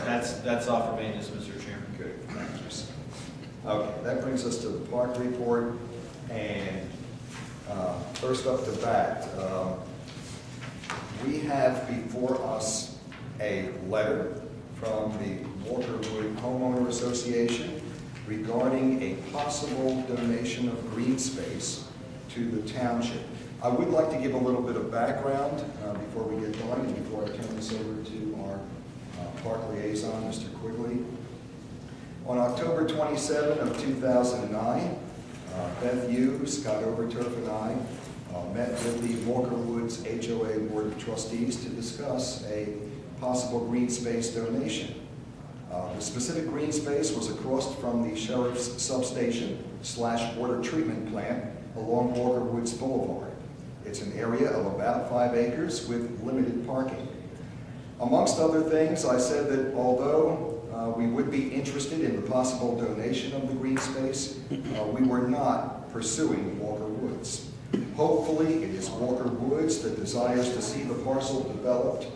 That's all for maintenance, Mr. Chairman. Good, thank you. Okay, that brings us to the park report, and first up to bat, we have before us a letter from the Walkerwood Homeowner Association regarding a possible donation of green space to the township. I would like to give a little bit of background before we get going and before I turn this over to our park liaison, Mr. Quigley. On October 27 of 2009, Beth Yu, Scott Overturf, and I met with the Walker Woods HOA Board of Trustees to discuss a possible green space donation. The specific green space was across from the Sheriff's Substation / water treatment plant along Walker Woods Boulevard. It's an area of about 5 acres with limited parking. Amongst other things, I said that although we would be interested in the possible donation of the green space, we were not pursuing Walker Woods. Hopefully, it is Walker Woods that desires to see the parcel developed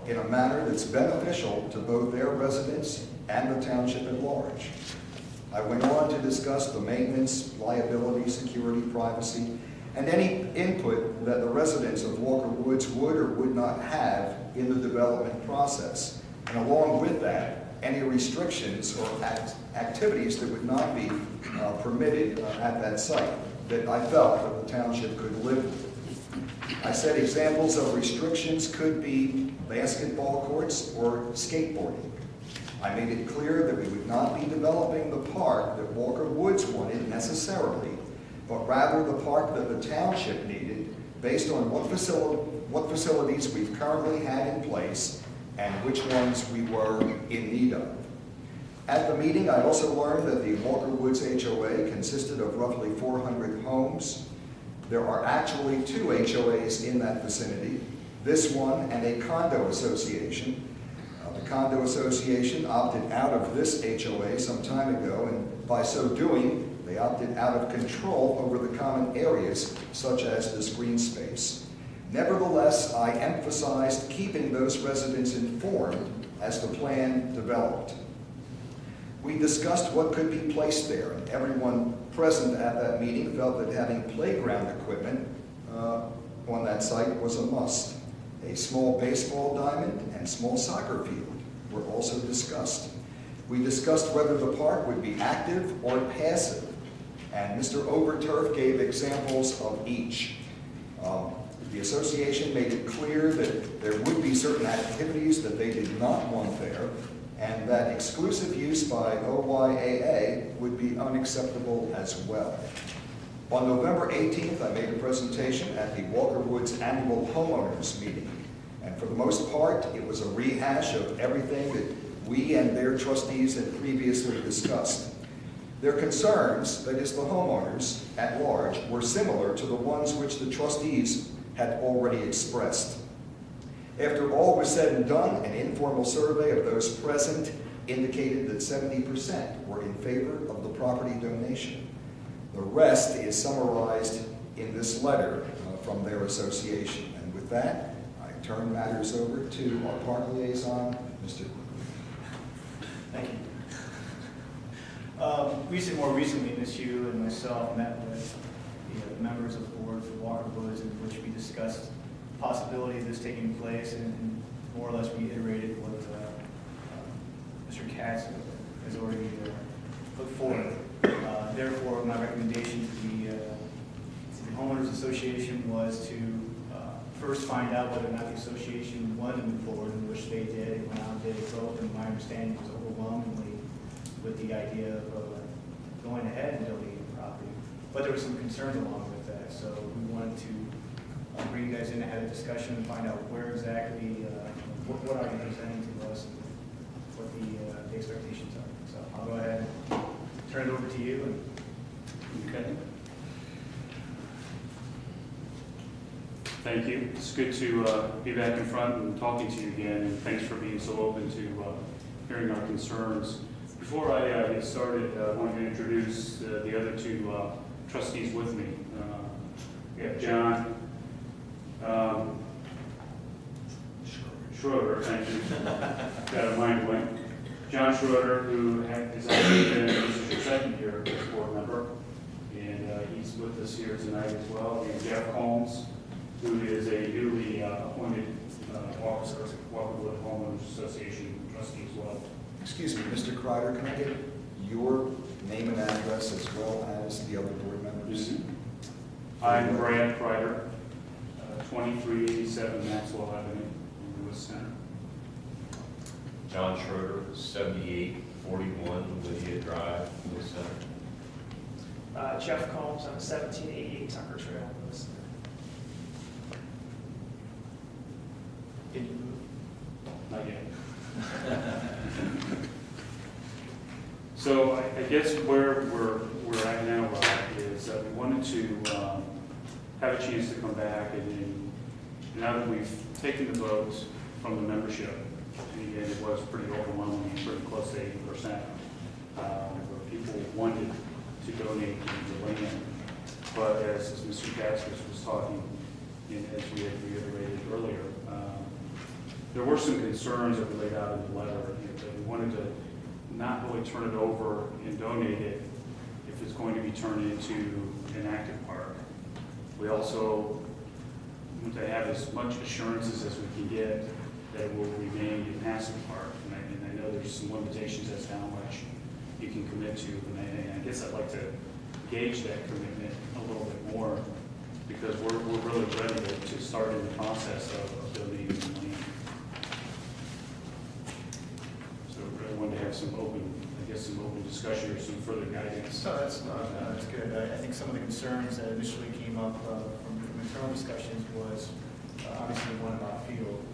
in a manner that's beneficial to both their residents and the township at large. I went on to discuss the maintenance, liability, security, privacy, and any input that the residents of Walker Woods would or would not have in the development process. And along with that, any restrictions or activities that would not be permitted at that site that I felt that the township could live with. I said examples of restrictions could be basketball courts or skateboarding. I made it clear that we would not be developing the park that Walker Woods wanted necessarily, but rather the park that the township needed based on what facilities we've currently had in place and which ones we were in need of. At the meeting, I also learned that the Walker Woods HOA consisted of roughly 400 homes. There are actually 2 HOAs in that vicinity, this one and a condo association. The condo association opted out of this HOA some time ago, and by so doing, they opted out of control over the common areas, such as this green space. Nevertheless, I emphasized keeping those residents informed as the plan developed. We discussed what could be placed there, and everyone present at that meeting felt that having playground equipment on that site was a must. A small baseball diamond and small soccer field were also discussed. We discussed whether the park would be active or passive, and Mr. Overturf gave examples of each. The association made it clear that there would be certain activities that they did not want there, and that exclusive use by OYAA would be unacceptable as well. On November 18th, I made a presentation at the Walker Woods Annual Homeowners Meeting, and for the most part, it was a rehash of everything that we and their trustees had previously discussed. Their concerns, that is the homeowners at large, were similar to the ones which the trustees had already expressed. After all was said and done, an informal survey of those present indicated that 70% were in favor of the property donation. The rest is summarized in this letter from their association. And with that, I turn matters over to our park liaison, Mr. Thank you. More recently, Ms. Yu and myself met with the members of the board for Walker Woods, in which we discussed the possibility of this taking place and more or less reiterated what Mr. Katz has already put forward. Therefore, my recommendation to the Homeowners Association was to first find out whether or not the association wanted to move forward, in which they did. It went out and did a vote, and my understanding was overwhelmingly with the idea of going ahead and donating the property. But there were some concerns along with that, so we wanted to bring you guys in to have a discussion and find out where exactly, what are you presenting to us and what the expectations are. So I'll go ahead and turn it over to you. Okay. Thank you. It's good to be back in front and talking to you again, and thanks for being so open to hearing our concerns. Before I get started, I wanted to introduce the other 2 trustees with me. We have John Schroeder, thank you. Got a mind blank. John Schroeder, who has actually been, this is your second year as board member, and he's with us here tonight as well. And Jeff Holmes, who is a newly appointed Walkerwood Homeowners Association trustee as well. Excuse me, Mr. Kreider, can I get your name and address as well as the other board members? I'm Brad Kreider, 2387 Maxwell Avenue in Lewis Center. John Schroeder, 7841 Lydia Drive, Lewis Center. Jeff Combs on 1788 Tucker Trail. Did you move? Not yet. So I guess where we're at now, Rob, is that we wanted to have a chance to come back and now that we've taken the votes from the membership, and again, it was pretty overwhelming, pretty close to 80%, where people wanted to donate to the land. But as Mr. Gaskis was talking, and as we had reiterated earlier, there were some concerns that we laid out in the letter, that we wanted to not really turn it over and donate it if it's going to be turned into an active park. We also want to have as much assurances as we can get that it will remain a passive park. And I know there's some limitations as to how much you can commit to, and I guess I'd like to gauge that commitment a little bit more, because we're really ready to start in the process of donating the land. So we really wanted to have some open discussion or some further guidance. So that's good. I think some of the concerns that initially came up from internal discussions was obviously one about field.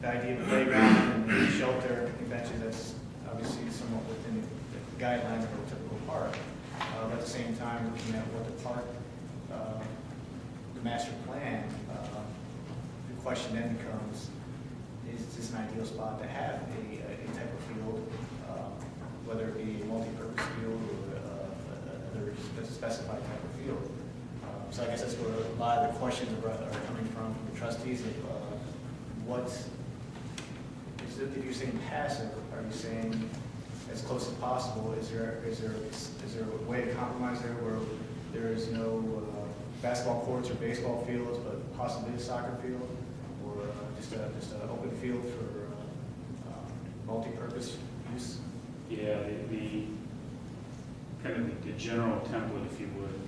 The idea of a playground and the shelter, picnic benches, that's obviously somewhat within the guidelines of a typical park. But at the same time, looking at what the park, the master plan, the question then becomes, is this an ideal spot to have a type of field, whether it be a multi-purpose field or another specified type of field? So I guess that's where a lot of the questions are coming from the trustees. If you're saying passive, are you saying as close as possible? Is there a way to compromise there where there is no basketball courts or baseball fields, but possibly a soccer field, or just an open field for multi-purpose use? Yeah, the kind of the general template, if you would,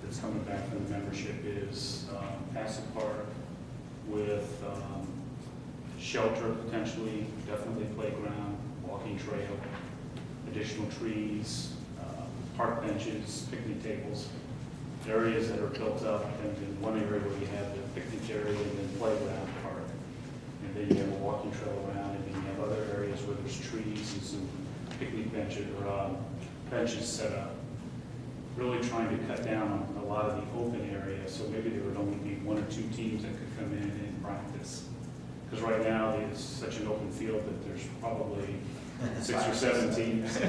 that's coming back from the membership is passive park with shelter potentially, definitely playground, walking trail, additional trees, park benches, picnic tables, areas that are built up, and in one area where you have the picnic area and then playground park, and then you have a walking trail around, and then you have other areas where there's trees and some picnic benches or benches set up. Really trying to cut down on a lot of the open area, so maybe there would only be one or two teams that could come in and practice. Because right now, it's such an open field that there's probably 6 or 7 teams.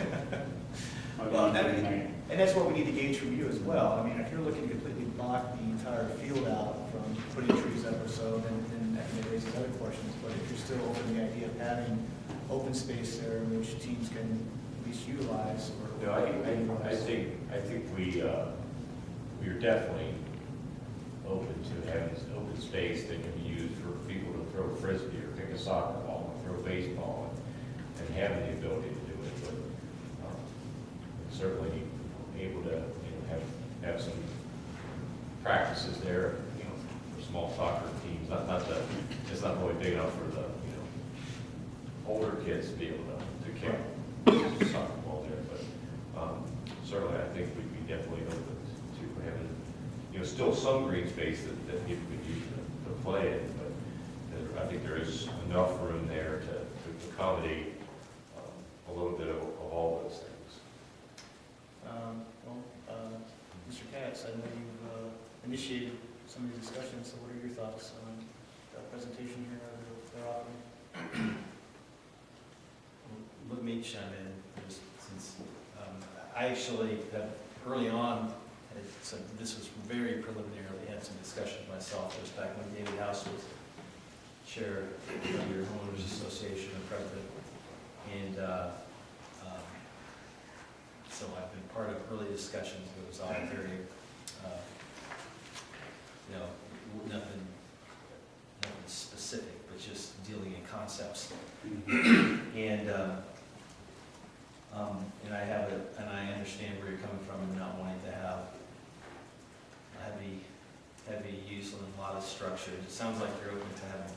Well, and that's what we need to gauge from you as well. I mean, if you're looking to completely block the entire field out from putting trees up or so, then that may raise other questions. But if you're still open to the idea of having open space there in which teams can at least utilize or No, I think we are definitely open to having this open space that can be used for people to throw frisbee or pick a soccer ball or throw baseball and having the ability to do it. But certainly able to have some practices there, for small soccer teams. It's not really big enough for the older kids to be able to kick a soccer ball there. But certainly I think we'd be definitely open to having still some green space that people could use to play in. But I think there is enough room there to accommodate a little bit of all those things. Mr. Katz, I know you've initiated some of these discussions, so what are your thoughts on the presentation here they're offering? Let me chime in, just since I actually have early on, this was very preliminary, had some discussions myself just back when David House was chair of your homeowners President. And so I've been part of early discussions. It was all very, nothing specific, but just dealing in concepts. And I understand where you're coming from and not wanting to have heavy use on a lot of structures. It sounds like you're open to having